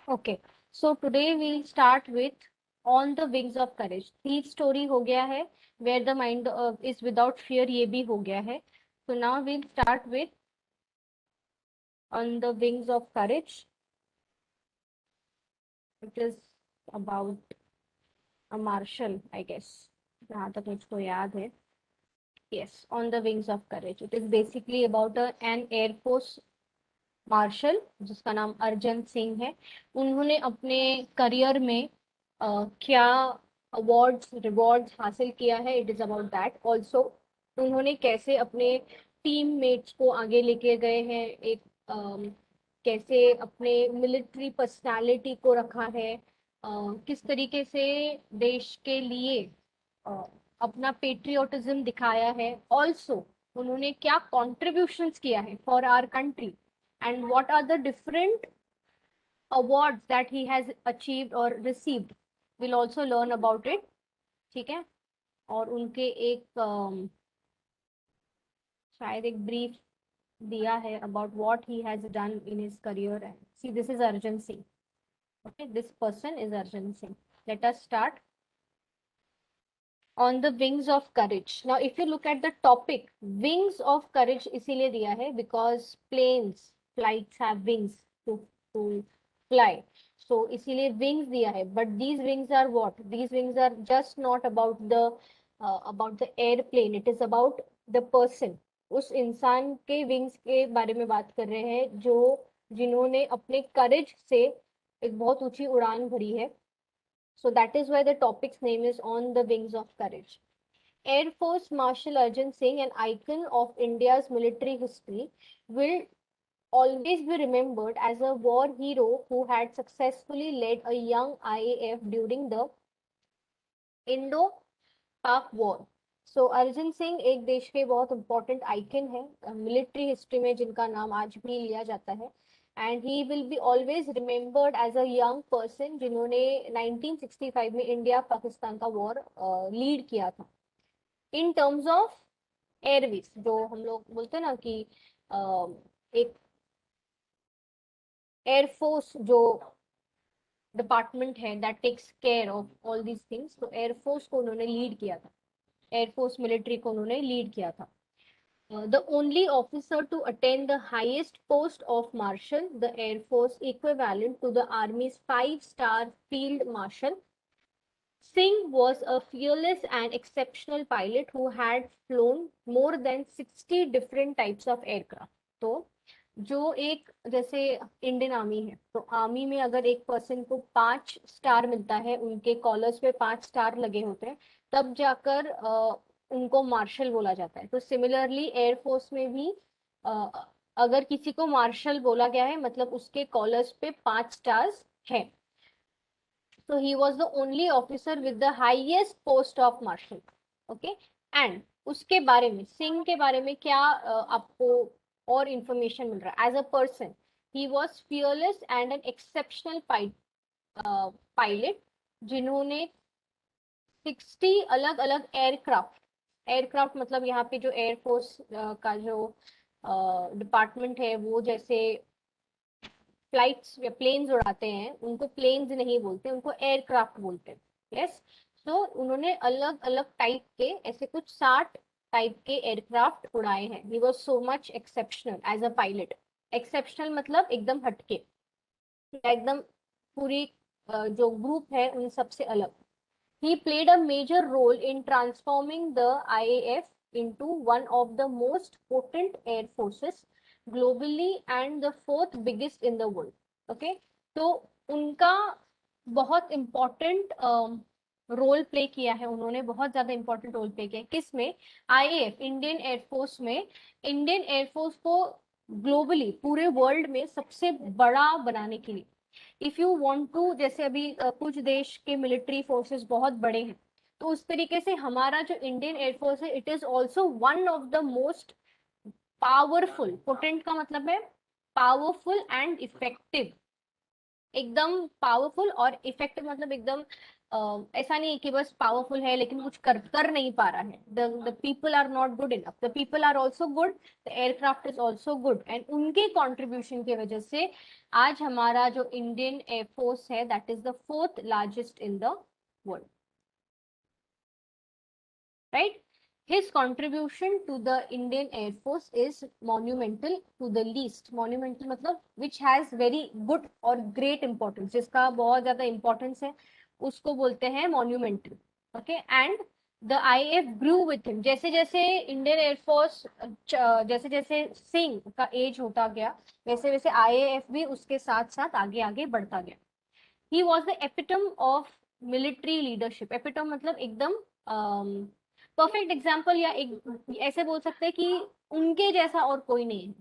Okay, so today we'll start with on the wings of courage. Thief story हो गया है, where the mind is without fear ये भी हो गया है। So now we'll start with on the wings of courage. It is about a marshal, I guess, जहाँ तक मुझको याद है। Yes, on the wings of courage. It is basically about an air force marshal जिसका नाम अर्जन सिंह है। उन्होंने अपने करियर में क्या अवार्ड्स रिवॉर्ड्स हासिल किया है, it is about that also. उन्होंने कैसे अपने टीम मेट्स को आगे लेके गए हैं, एक कैसे अपने मिलिट्री पर्सनालिटी को रखा है, किस तरीके से देश के लिए अ, अपना पेट्रियोटिज्म दिखाया है। ऑल्सो उन्होंने क्या कॉन्ट्रीब्यूशंस किया है for our country and what are the different awards that he has achieved or received, we'll also learn about it। ठीक है, और उनके एक शायद एक ब्रीफ दिया है about what he has done in his career। See, this is Arjun Singh। Okay, this person is Arjun Singh। Let us start on the wings of courage। Now if you look at the topic, wings of courage इसीलिए दिया है because planes flights have wings to fly। so इसीलिए wings दिया है, but these wings are what? These wings are just not about the airplane, it is about the person। उस इंसान के wings के बारे में बात कर रहे हैं जो जिन्होंने अपने courage से एक बहुत ऊंची उड़ान भरी है। So that is why the topic's name is On the Wings of Courage। Air Force Marshal Arjun Singh, an icon of India's military history, will always be remembered as a war hero who had successfully led a young IAF during the Indo-Pak War। सो अर्जुन सिंह एक देश के बहुत important icon है military history में, जिनका नाम आज भी लिया जाता है। And he will be always remembered as a young person जिन्होंने 1965 में इंडिया पाकिस्तान का वॉर लीड किया था इन टर्म्स ऑफ एयरवेज। जो हम लोग बोलते हैं ना कि एक एयरफोर्स जो डिपार्टमेंट है that takes care of all these things, तो एयरफोर्स को उन्होंने लीड किया था, एयरफोर्स मिलिट्री को उन्होंने लीड किया था। The only officer to attain the highest post of marshal, the Air Force equivalent to the Army's 5-star Field Marshal, Singh was a fearless and exceptional pilot who had flown more than 60 different types of aircraft। तो जो एक जैसे Indian army है, तो army में अगर एक person को 5 स्टार मिलता है, उनके कॉलर्स पे 5 स्टार लगे होते हैं, तब जाकर उनको मार्शल बोला जाता है। तो सिमिलरली एयरफोर्स में भी अगर किसी को मार्शल बोला गया है मतलब उसके कॉलर्स पे 5 स्टार्स हैं। So he was the only officer with the highest post of marshal। Okay, and उसके बारे में, सिंह के बारे में क्या आपको और इंफॉर्मेशन मिल रहा है? As a person he was fearless and an exceptional pilot जिन्होंने 60 अलग अलग एयरक्राफ्ट, एयरक्राफ्ट मतलब यहाँ पे जो एयरफोर्स का जो डिपार्टमेंट है, वो जैसे फ्लाइट्स या प्लेन्स उड़ाते हैं उनको प्लेन्स नहीं बोलते, उनको एयरक्राफ्ट बोलते हैं। यस, सो उन्होंने अलग अलग टाइप के ऐसे कुछ 60 टाइप के एयरक्राफ्ट उड़ाए हैं। He was so much exceptional as a pilot. Exceptional मतलब एकदम हटके, एकदम पूरी जो ग्रुप है उन सबसे अलग। He played a major role in transforming the IAF into one of the most potent air forces globally and the fourth biggest in the world। Okay, तो उनका बहुत इम्पोर्टेंट रोल प्ले किया है, उन्होंने बहुत ज्यादा इम्पोर्टेंट रोल प्ले किया है। किसमें? आईएएफ, इंडियन एयरफोर्स में। इंडियन एयरफोर्स को ग्लोबली पूरे वर्ल्ड में सबसे बड़ा बनाने के लिए, इफ यू वांट टू, जैसे अभी कुछ देश के मिलिट्री फोर्सेस बहुत बड़े हैं, तो उस तरीके से हमारा जो इंडियन एयरफोर्स है, it is also one of the most powerful. Potent का मतलब है पावरफुल एंड इफेक्टिव। एकदम पावरफुल और इफेक्टिव मतलब एकदम ऐसा नहीं है कि बस पावरफुल है लेकिन कुछ कर नहीं पा रहा है. The people are not good enough, the people are also good, the aircraft is also good, and उनके कॉन्ट्रीब्यूशन की वजह से आज हमारा जो इंडियन एयरफोर्स है that is the fourth largest in the world. Right? His contribution to the Indian Air Force is monumental to the least. Monumental मतलब which has very good or great importance. जिसका बहुत ज्यादा importance है उसको बोलते हैं monumental. Okay? And the IF grew with him. जैसे जैसे Indian Air Force जैसे जैसे सिंह का एज होता गया वैसे वैसे IAF भी उसके साथ साथ आगे आगे बढ़ता गया. He was the epitome of military leadership. Epitome मतलब एकदम परफेक्ट एग्जाम्पल, या एक ऐसे बोल सकते हैं कि उनके जैसा और कोई नहीं है.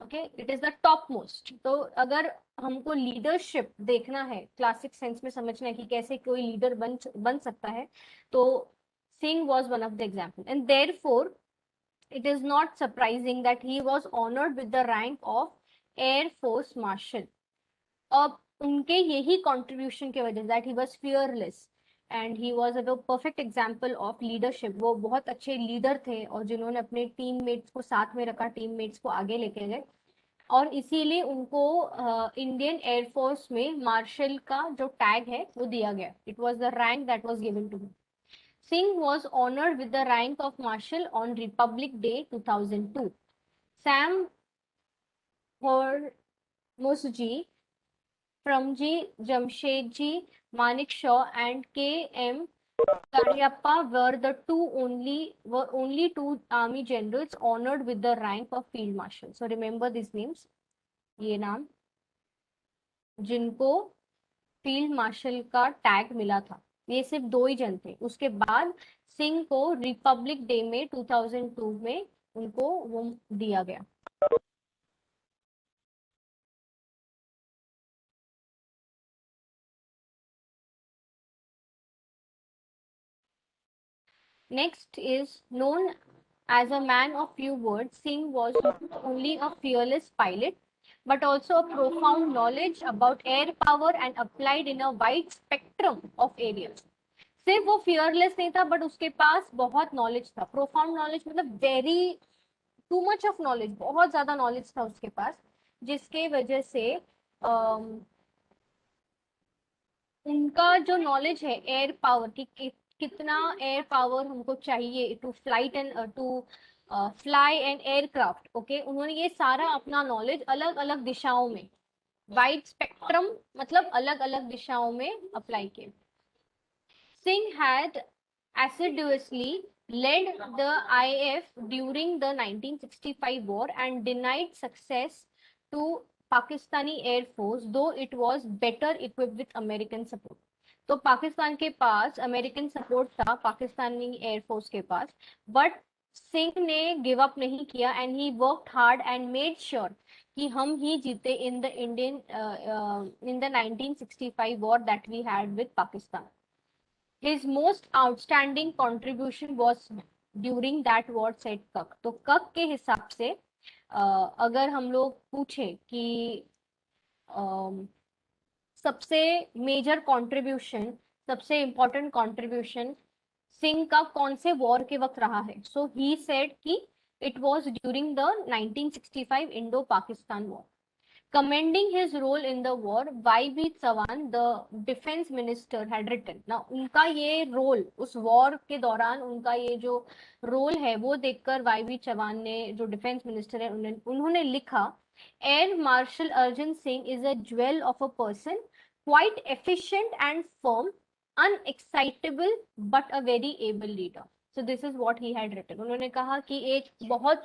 Okay, it is the top most. तो अगर हमको लीडरशिप देखना है, क्लासिक सेंस में समझना है कि कैसे कोई लीडर बन सकता है, तो Singh was one of the example. And therefore it is not surprising that he was honored with the rank of Air Force Marshal. अब उनके यही कंट्रीब्यूशन के वजह that he was fearless and he was a perfect example of leadership. वो बहुत अच्छे leader थे और जिन्होंने अपने टीममेट्स को साथ में रखा, टीममेट्स को आगे लेके गए, और इसीलिए उनको इंडियन एयरफोर्स में मार्शल का जो टैग है वो दिया गया. It was the rank that was given to him. Singh was honoured with the rank of marshal on Republic Day 2002. Sam Hormusji, Premji, Jamshedji, Manekshaw, and K.M. Cariappa were only two army generals honored with the rank of field marshal. So remember these names. ये नाम जिनको field marshal का tag मिला था, ये सिर्फ दो ही जन थे. उसके बाद सिंह को रिपब्लिक डे में 2002 में उनको वो दिया गया. Next is known as a man of few words. Singh was not only a fearless pilot but also a profound knowledge about air power and applied in a wide spectrum of areas. सिर्फ वो fearless नहीं था but उसके पास बहुत knowledge था. Profound knowledge मतलब very too much of knowledge, बहुत ज्यादा नॉलेज था उसके पास, जिसके वजह से उनका जो नॉलेज है एयर पावर की, कितना एयर पावर हमको चाहिए to flight and to fly an aircraft. Okay, उन्होंने ये सारा अपना नॉलेज अलग अलग दिशाओं में, वाइड स्पेक्ट्रम मतलब अलग अलग दिशाओं में अप्लाई किए. Singh had assiduously led the IF during the 1965 war and denied success to Pakistani Air Force, though it was better equipped with American support. तो पाकिस्तान के पास अमेरिकन सपोर्ट था पाकिस्तानी एयरफोर्स के पास, बट सिंह ने गिव अप नहीं किया and he worked hard and made sure कि हम ही जीते in the Indian in the 1965 war that we had with Pakistan. His most outstanding contribution was during that war, said कक. तो कक के हिसाब से अगर हम लोग पूछे कि सबसे मेजर कंट्रीब्यूशन, सबसे इम्पोर्टेंट कंट्रीब्यूशन सिंह का कौन से वॉर के वक्त रहा है, सो ही सेड कि it was during the 1965 Indo Pakistan war. Commending his role in the war, Y.B. Chavan, the defense minister, had written. Now, उनका ये रोल उस वॉर के दौरान, उनका ये जो रोल है वो देखकर Y.B. चौहान ने, जो डिफेंस मिनिस्टर है, उन्होंने लिखा, air marshal Arjan Singh is a jewel of a person, quite efficient and firm, unexcitable but a very able leader. So this is what he had written. उन्होंने कहा कि एक बहुत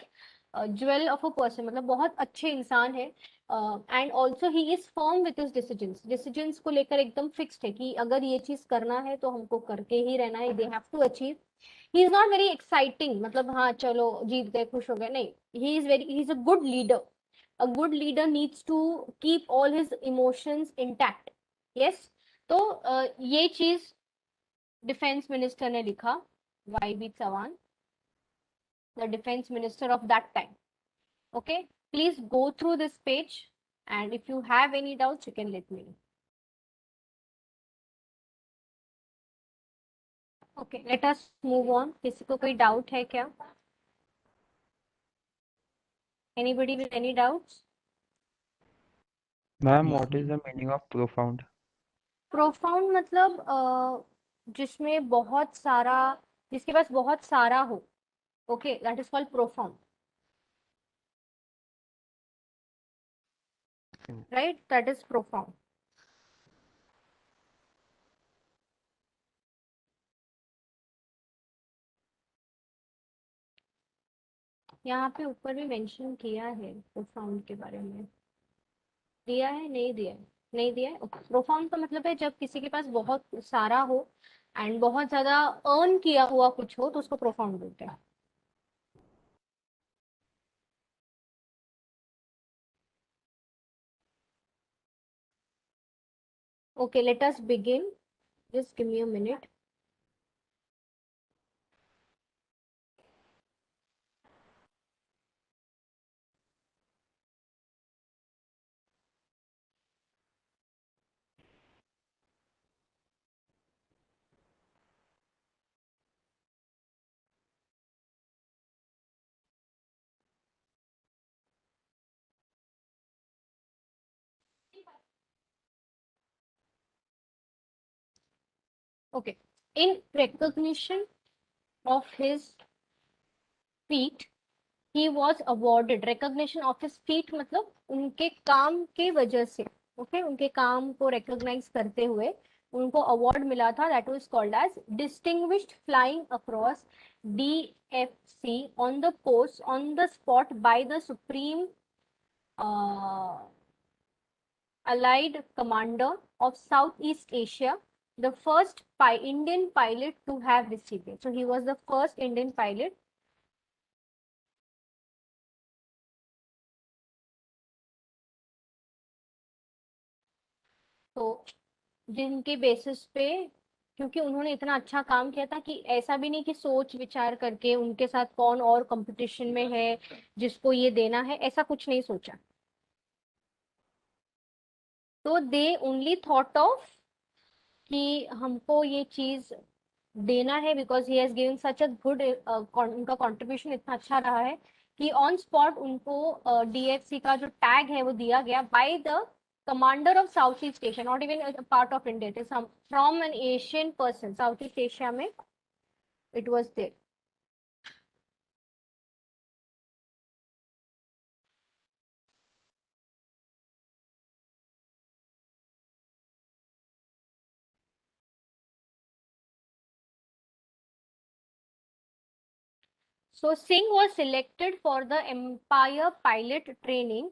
ज्वेल ऑफ अ पर्सन मतलब बहुत अच्छे इंसान है, and also he is firm with his decisions. Decisions को लेकर एकदम फिक्स्ड है कि अगर ये चीज करना है तो हमको करके ही रहना है, they have to achieve. He is not very exciting मतलब हाँ चलो जीत गए खुश हो गए, नहीं. He is a good leader. A good leader needs to keep all his emotions intact. Yes. तो ये चीज डिफेंस मिनिस्टर ने लिखा, Y B. Chavan, the defense minister of that time. Okay, please go through this page, and if you have any doubts you can let me know. Okay, let us move on. किसी को कोई doubt है क्या? Anybody with any doubts? Ma'am what is the meaning of profound? Profound मतलब जिसमें बहुत सारा, जिसके पास बहुत सारा हो। Okay, that is called profound, right? That is profound. यहाँ पे ऊपर भी मेंशन किया है प्रोफाउंड के बारे में। दिया है, नहीं दिया है? नहीं दिया है। प्रोफाउंड का मतलब है जब किसी के पास बहुत सारा हो एंड बहुत ज्यादा अर्न किया हुआ कुछ हो तो उसको प्रोफाउंड बोलते हैं। Okay, let us begin. Just give me a minute. Okay, in recognition of his feat he was awarded recognition of his feat, मतलब उनके काम के वजह से। ओके, उनके काम को रिकॉग्नाइज करते हुए उनको अवार्ड मिला था, that was called as distinguished flying across DFC on the course on the spot by the supreme allied commander of Southeast Asia, the first Indian pilot to have received it. So he was the first Indian pilot. तो जिनके basis पे, क्योंकि उन्होंने इतना अच्छा काम किया था कि ऐसा भी नहीं कि सोच विचार करके उनके साथ कौन और कंपटीशन में है जिसको ये देना है, ऐसा कुछ नहीं सोचा। तो दे ओनली थॉट ऑफ कि हमको ये चीज देना है because he has given such a good, उनका कंट्रीब्यूशन इतना अच्छा रहा है कि ऑन स्पॉट उनको DFC का जो टैग है वो दिया गया by the commander of South East Asia, not even part of India, it is from an Asian person South East Asia में it was there. So Singh was selected for the Empire Pilot Training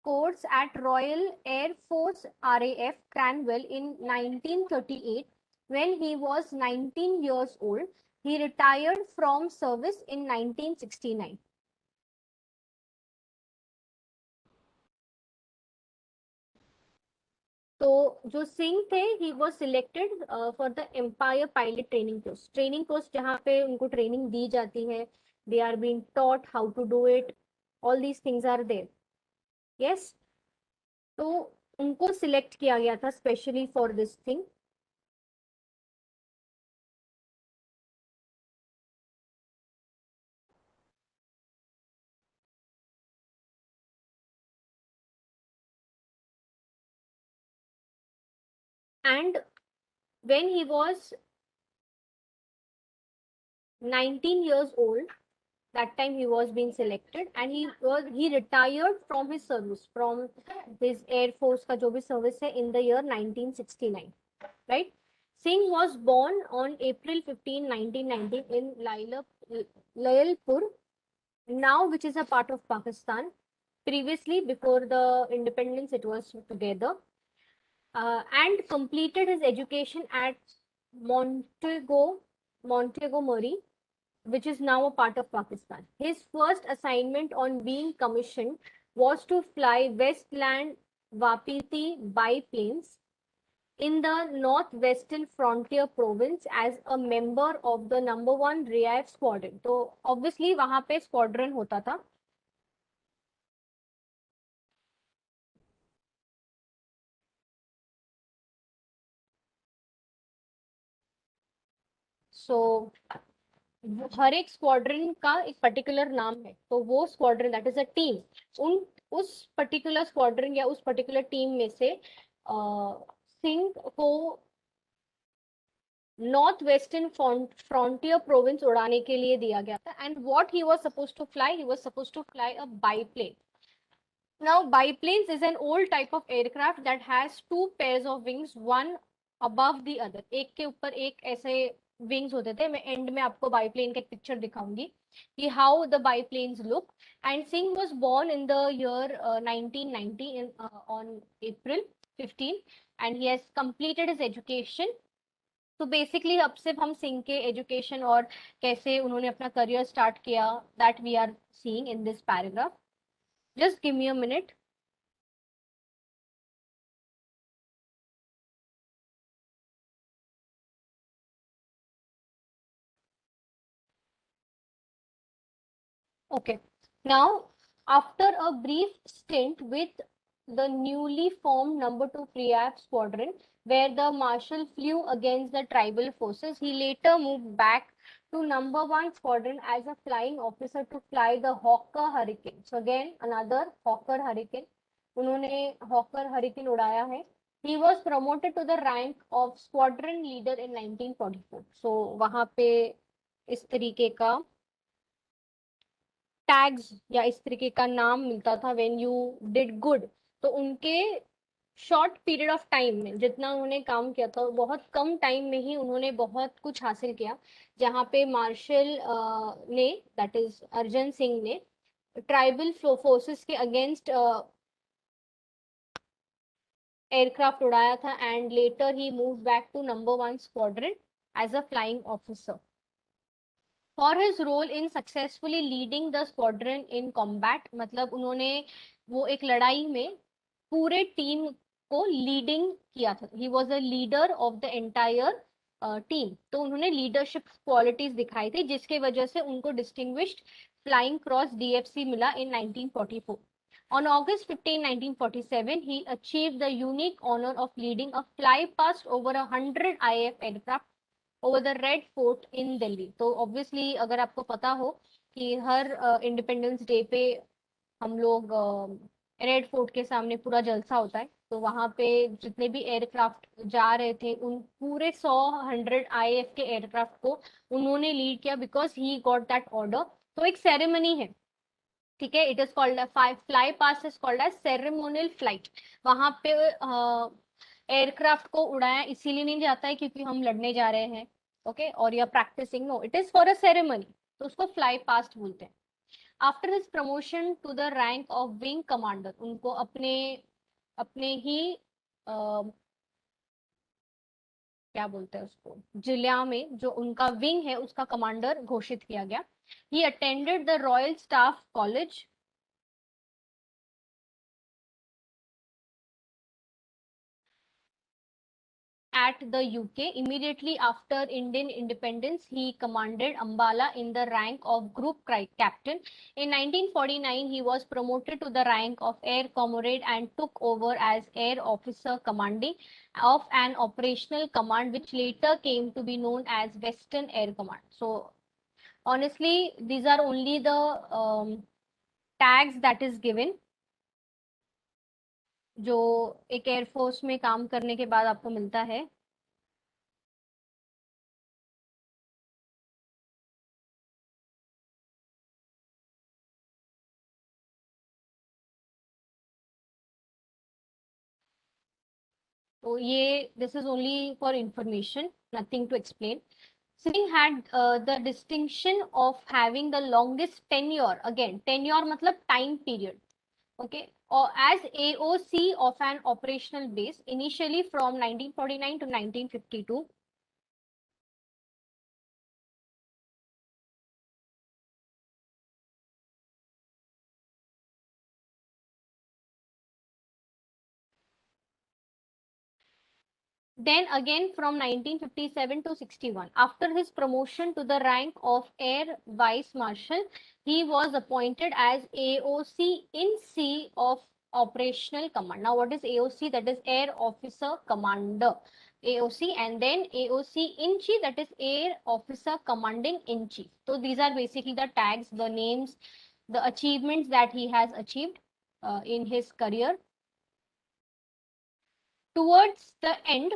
course at Royal Air Force RAF Cranwell in 1938 when he was 19 years old. He retired from service in 1969. तो जो सिंह थे he was selected for the empire pilot training course जहाँ पे उनको training दी जाती है। They are being taught how to do it, all these things are there. Yes, तो उनको सिलेक्ट किया गया था specially for this thing. And when he was 19 years old, that time he was being selected and he retired from his service, from his air force का जो भी service है, in the year 1969, right? Singh was born on April 15, 1919 in Layalpur, now which is a part of Pakistan. Previously, before the independence, it was together. And completed his education at Montego, Montgomery, which is now a part of Pakistan. His first assignment on being commissioned was to fly Westland Wapiti biplanes in the northwestern frontier province as a member of the No. 1 RAF squadron. तो obviously वहां पे squadron होता था। सो हर एक squadron का एक particular नाम है, तो वो squadron that is a team, उन उस पर्टिकुलर स्क्वाड्रन या उस पर्टिकुलर टीम में से सिंह को नॉर्थ वेस्टर्न फ्रंटियर प्रोविंस उड़ाने के लिए दिया गया था। And what he was supposed to fly, he was supposed to fly a biplane. Now, biplanes is an old type of aircraft that has two pairs of wings, one above the other. एक के ऊपर एक ऐसे wings होते थे। मैं end में आपको biplane का एक picture दिखाऊंगी कि how the biplanes look. And Singh was born in the year 1990 on April 15, and he has completed his education. तो बेसिकली अब सिर्फ हम सिंह के एजुकेशन और कैसे उन्होंने अपना करियर स्टार्ट किया, that we are seeing in this paragraph. Just give me a minute. Okay. Now, after a brief stint with the newly formed Number 2 Priyab Squadron, where the Marshal flew against the tribal forces, he later moved back to Number 1 Squadron as a flying officer to fly the Hawker Hurricane. So again, another Hawker Hurricane. उन्होंने Hawker Hurricane उड़ाया है. He was promoted to the rank of squadron leader in 1944. So वहाँ पे इस तरीके का tags या इस तरीके का नाम मिलता था व्हेन यू डिड गुड। तो उनके शॉर्ट पीरियड ऑफ टाइम में जितना उन्होंने काम किया था, बहुत कम टाइम में ही उन्होंने बहुत कुछ हासिल किया। जहाँ पे मार्शल ने, दैट इज अर्जन सिंह ने, ट्राइबल फोर्सेस के अगेंस्ट एयरक्राफ्ट उड़ाया था। And later he move back to number 1 squadron as a flying officer for his role in successfully leading the squadron in combat. मतलब उन्होंने वो एक लड़ाई में पूरे टीम को लीडिंग किया था। He was a leader of the entire team. तो उन्होंने लीडरशिप क्वालिटीज दिखाई थी जिसके वजह से उनको डिस्टिंग्विश्ड फ्लाइंग क्रॉस डीएफसी मिला इन 1944। On August 15, 1947, he achieved the unique honor of leading a flypast over 100 IAF aircraft over the Red Fort in Delhi. तो ऑब्वियसली अगर आपको पता हो कि हर इंडिपेंडेंस डे पे हम लोग रेड फोर्ट के सामने पूरा जलसा होता है, तो वहां पे जितने भी एयरक्राफ्ट जा रहे थे उन पूरे 100 आईएएफ के एयरक्राफ्ट को उन्होंने लीड किया because he got that order. तो एक सेरेमनी है, ठीक है, it is called fly pass is called as ceremonial flight. वहां पे एयरक्राफ्ट को उड़ाया इसीलिए नहीं जाता है क्योंकि हम लड़ने जा रहे हैं, ओके, और या practicing, no, it is for a ceremony. तो उसको फ्लाई पास्ट बोलते हैं। After his promotion to the rank of wing commander, उनको अपने अपने ही क्या बोलते हैं उसको, जिला में जो उनका विंग है उसका कमांडर घोषित किया गया। He attended the royal staff college at the UK. Immediately after Indian independence, he commanded Ambala in the rank of Group Captain. In 1949, he was promoted to the rank of Air Comrade and took over as Air Officer commanding of an operational command which later came to be known as Western Air Command. So honestly, these are only the tags that is given जो एक air force में काम करने के बाद आपको मिलता है। तो ये this is only for information, nothing to explain. Singh had the distinction of having the longest tenure. Again, tenure मतलब time period. Okay, or as AOC of an operational base initially from 1949 to 1952. Then again from 1957 to 61. After his promotion to the rank of Air Vice Marshal, he was appointed as AOC in C of operational command. Now what is AOC? That is Air Officer Commander, AOC, and then AOC in chief, that is Air Officer Commanding in Chief. So these are basically the tags, the names, the achievements that he has achieved in his career. Towards the end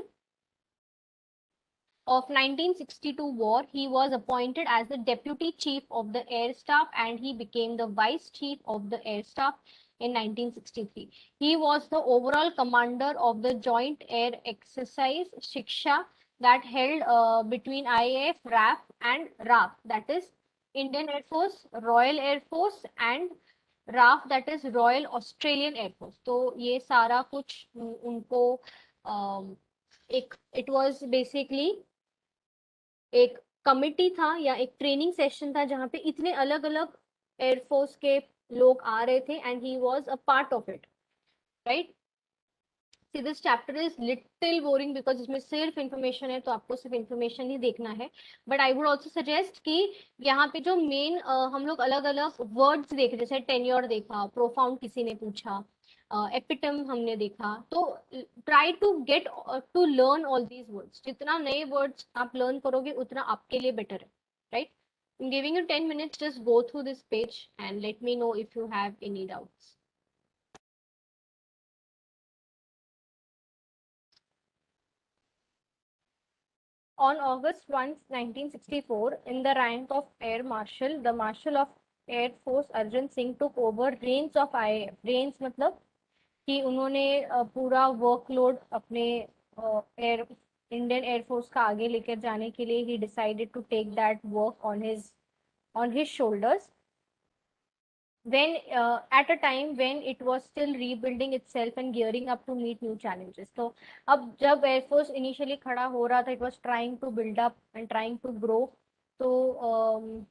of 1962 war, he was appointed as the deputy chief of the air staff, and he became the vice chief of the air staff in 1963. He was the overall commander of the joint air exercise Shiksha that held between IAF, RAF and RAF, that is Indian Air Force, Royal Air Force and RAF, that is Royal Australian Air Force. तो ये सारा कुछ उनको एक it was basically एक committee था या एक ट्रेनिंग सेशन था जहाँ पे इतने अलग अलग एयरफोर्स के लोग आ रहे थे, and he was a part of it, right. See this chapter is little boring because इसमें सिर्फ इंफॉर्मेशन है, तो आपको सिर्फ इंफॉर्मेशन ही देखना है. But I would also suggest कि यहाँ पे जो मेन हम लोग अलग अलग वर्ड्स देख, जैसे टेन्योर देखा, प्रोफाउंड किसी ने पूछा, एपिटम हमने देखा, तो try to get to learn all these words. जितना नए वर्ड्स आप लर्न करोगे उतना आपके लिए बेटर है, right. I'm giving you 10 minutes, just go through this page and let me know if you have any doubts. On August 1, 1964, in the rank of Air Marshal, the Marshal of Air Force Arjun Singh took over reins of IAF. Reins मतलब कि उन्होंने पूरा workload अपने air Indian air force का आगे लेकर जाने के लिए he decided to take that work on his shoulders when at a time when it was still rebuilding itself and gearing up to meet new challenges. तो अब जब एयरफोर्स इनिशियली खड़ा हो रहा था, it was trying to build up and trying to grow, तो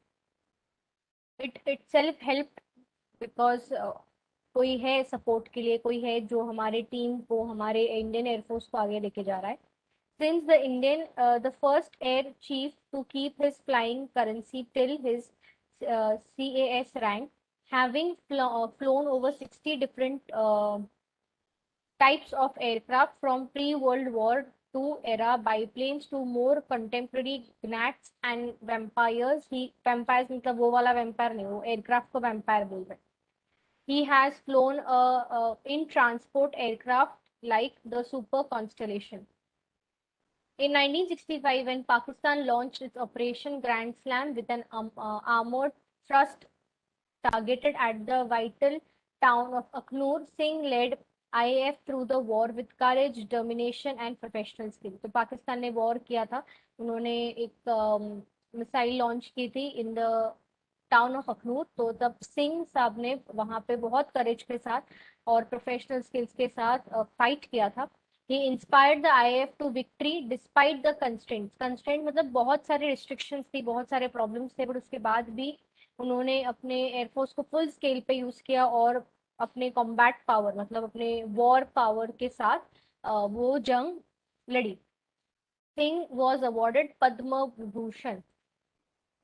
it itself helped because कोई है सपोर्ट के लिए, कोई है जो हमारे टीम को, हमारे इंडियन एयरफोर्स को आगे लेके जा रहा है. Since the first air chief to keep his flying currency till his CAS rank, having flown over 60 different types of aircraft from pre-World War II era biplanes to more contemporary gnats and vampires. Vampires मतलब वो वाला vampire नहीं, वो aircraft को vampire बोल रहे. He has flown in transport aircraft like the Super Constellation. In 1965, when Pakistan launched its Operation Grand Slam with an armored thrust targeted at the vital town of Aknoor, Singh led IAF through the war with courage, determination and professional skill. तो पाकिस्तान ने war किया था, उन्होंने एक missile launch की थी in the town of Akhnoor. तो तब सिंह साहब ने वहां पे बहुत करेज के साथ और प्रोफेशनल स्किल्स के साथ फाइट किया था. He inspired the IAF to victory despite the constraints. Constraint मतलब बहुत सारे restrictions थी, बहुत सारे problems थे, but उसके बाद भी उन्होंने अपने एयरफोर्स को फुल स्केल पे यूज किया और अपने कॉम्बैट पावर मतलब अपने वॉर पावर के साथ वो जंग लड़ी. Singh was awarded Padma Vibhushan.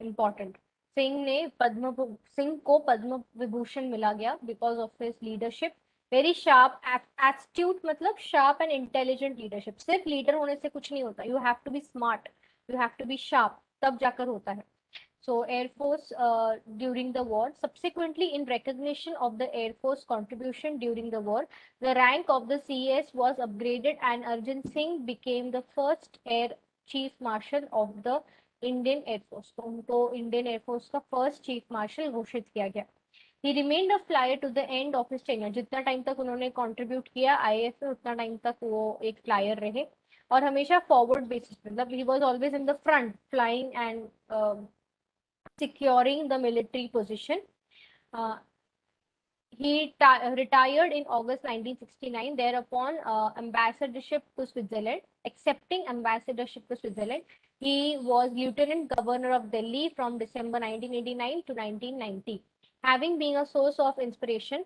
Important, Singh को पद्म विभूषण मिला गया because of his leadership. Very sharp astute मतलब शार्प एंड इंटेलिजेंट लीडरशिप. सिर्फ लीडर होने से कुछ नहीं होता, you have to be smart, you have to be sharp, तब जाकर होता है. So Air Force during the war. Subsequently, in recognition of the Air Force contribution during the war, the rank of the CES was upgraded and Arjun Singh became the first Air Chief Marshal of the Indian Air Force. तो उनको Indian Air Force का first Chief Marshal घोषित किया गया. He remained a flyer to the end of his tenure. जितना time तक उन्होंने contribute किया IAF में, उतना टाइम तक वो एक flyer रहे और हमेशा forward basis मतलब he was always in the front flying and securing the military position. He retired in August 1969, thereupon ambassadorship to Switzerland. Accepting ambassadorship to Switzerland, he was Lieutenant Governor of Delhi from December 1989 to 1990, having been a source of inspiration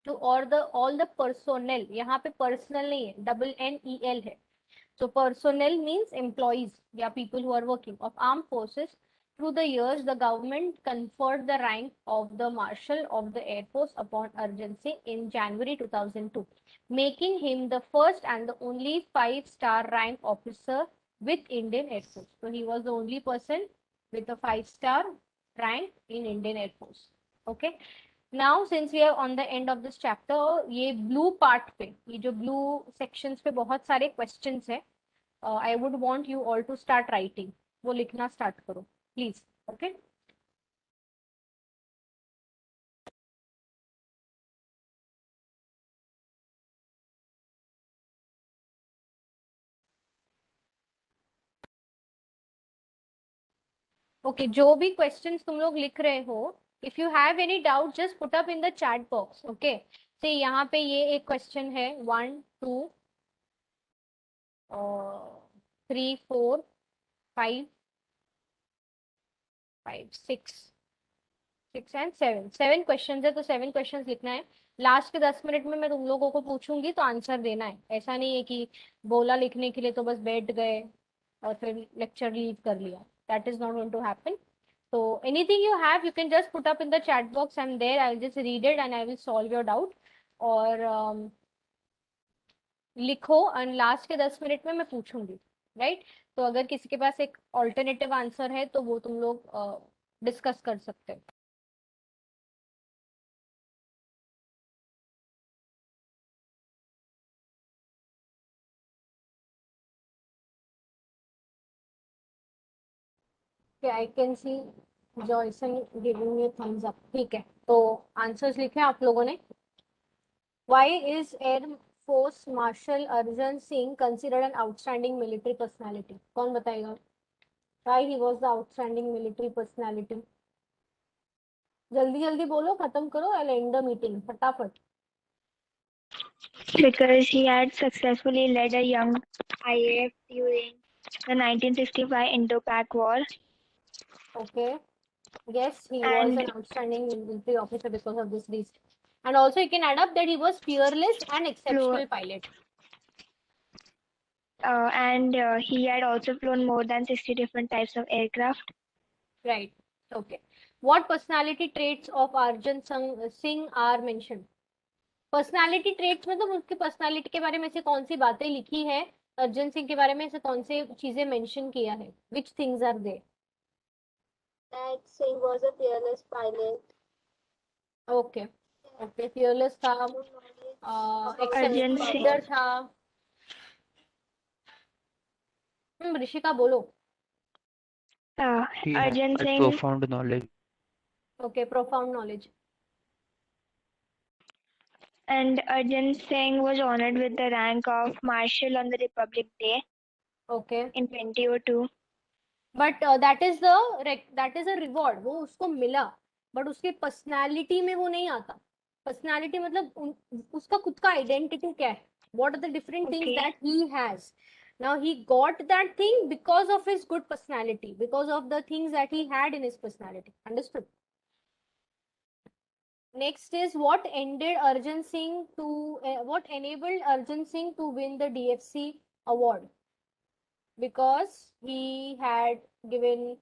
to all the personnel. यहाँ पे personal नहीं है, NNEL है. So personnel means employees, yeah, people who are working of armed forces through the years, the government conferred the rank of the Marshal of the Air Force upon Arjun Singh in January 2002, making him the first and the only five-star rank officer with Indian Air Force. So he was the only person with a five-star rank in Indian Air Force. Okay. Now since we are on the end of this chapter, ये blue part पे, ये जो blue sections पे बहुत सारे questions है. I would want you all to start writing. वो लिखना start करो, please. Okay. Okay, जो भी questions तुम लोग लिख रहे हो, if you have any doubt, just put up in the chat box. Okay. See, यहाँ पे ये एक question है 1, 2, 3, 4, 5, 6 एंड 7 क्वेश्चंस है, तो 7 क्वेश्चंस लिखना है. लास्ट के 10 मिनट में मैं तुम लोगों को पूछूंगी तो आंसर देना है. ऐसा नहीं है कि बोला लिखने के लिए तो बस बैठ गए और फिर लेक्चर लीड कर लिया. That is not going to happen. So anything you have, you can just put up in the chat box. I'm there. I'll just read it and I will solve your doubt. और लिखो और last के 10 minute में मैं पूछूंगी. Right. तो अगर किसी के पास एक ऑल्टरनेटिव आंसर है तो वो तुम लोग डिस्कस कर सकते हो. I can see Joyson giving me a thumbs up. ठीक है. तो आंसर्स लिखे आप लोगों ने. Why is Air Force Marshal Arjun Singh considered an outstanding military personality? कौन बताएगा? Why he was the outstanding military personality? जल्दी जल्दी बोलो, खत्म करो. I'll end the meeting. फटाफट. Because he had successfully led a young IAF during the 1965 Indo-Pak War. Okay. Yes, he was And an outstanding military officer because of this reason. And also you can add up that he was fearless and exceptional pilot. he had also flown more than 60 different types of aircraft. Right. Okay. What personality traits of Arjun Singh are mentioned? Personality traits में तो उसकी personality के बारे में से कौन सी बातें लिखी है, अर्जुन सिंह के बारे में से कौन सी चीजें मेंशन किया है. Which things are there? That Singh was a fearless pilot. Okay. Okay, fearless था. Arjun Singh. लीडर था. ऋषिका बोलो. He Arjun had Singh. profound knowledge. Okay, profound knowledge. And Arjun Singh was honored with the rank of Marshal on the Republic Day Okay. in 2002. But that is a reward. वो उसको मिला, but उसकी personality में वो नहीं आता. Personality मतलब उसका खुद का आइडेंटिटी क्या है. What are the different things Okay. That he has. Now he got that thing because of his good personality, because of the things that he had in his personality. Understood. Next is what enabled Arjun Singh to win the DFC award? Because he had given.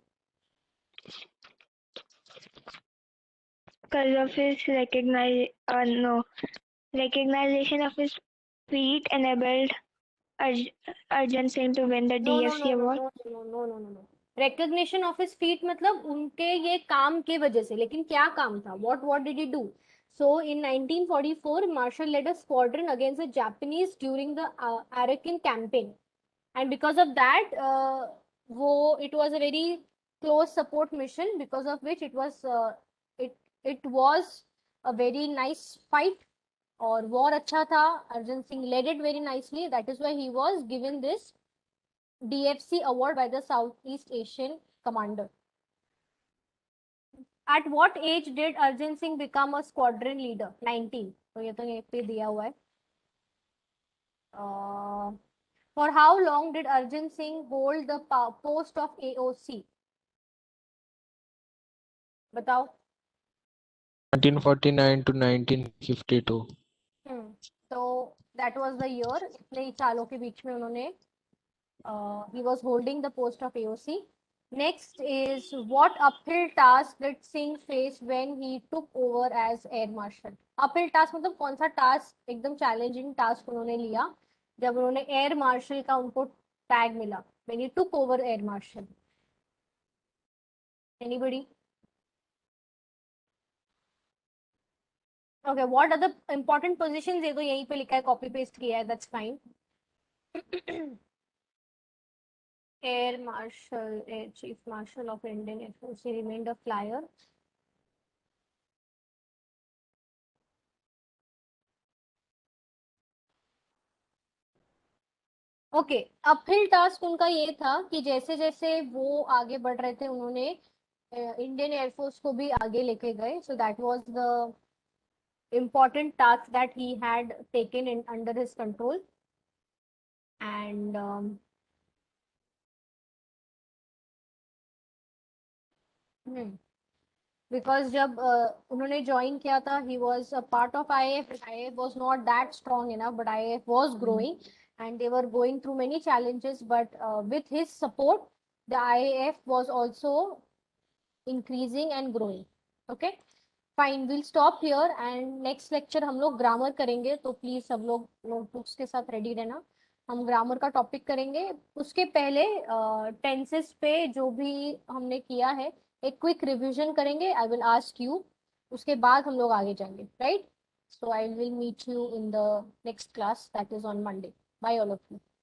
Because of his recognition of his feat enabled Arjun Singh to win the DFC award. No. Recognition of his feat मतलब उनके ये काम के वजह से. लेकिन क्या काम था? What did he do? So in 1944, Marshall led a squadron against the Japanese during the Arakan campaign, and because of that, it was a very close support mission, because of which it was a very nice fight. और war अच्छा था. Arjun Singh led it very nicely. That is why he was given this DFC award by the Southeast Asian Commander. At what age did Arjun Singh become a squadron leader? 19. तो ये तो यहाँ पे दिया हुआ है. For how long did Arjun Singh hold the post of AOC? बताओ. 1949 to 1952. So that was the year. इतने ही सालों के बीच में उन्होंने he was holding the post of AOC. Next is what uphill task did Singh face when he took over as air marshal? Uphill task मतलब कौन सा task एकदम challenging task उन्होंने लिया जब उन्होंने एयर मार्शल का उनको टैग मिला when he took over air marshal? Anybody? Okay, what are the important positions? ये तो यहीं पे लिखा है, कॉपी पेस्ट किया है, that's fine. Air Marshal, Air Chief Marshal of Indian Air Force, he remained a flyer. Okay, uphill task उनका ये था कि जैसे जैसे वो आगे बढ़ रहे थे उन्होंने इंडियन एयरफोर्स को भी आगे लेके गए. So that was the important task that he had taken in under his control. And because जब उन्होंने ज्वाइन किया था he was a part of IAF. IAF was not that strong enough, but IAF was growing and they were going through many challenges, but with his support the IAF was also increasing and growing. Okay, fine, we'll stop here and next lecture हम लोग grammar करेंगे, तो please सब लोग notebooks के साथ ready रहना. हम ग्रामर का टॉपिक करेंगे. उसके पहले टेंसेस पे जो भी हमने किया है एक क्विक रिवीजन करेंगे. आई विल आस्क यू, उसके बाद हम लोग आगे जाएंगे. Right, so I will meet you in the next class that is on Monday. Bye all of you.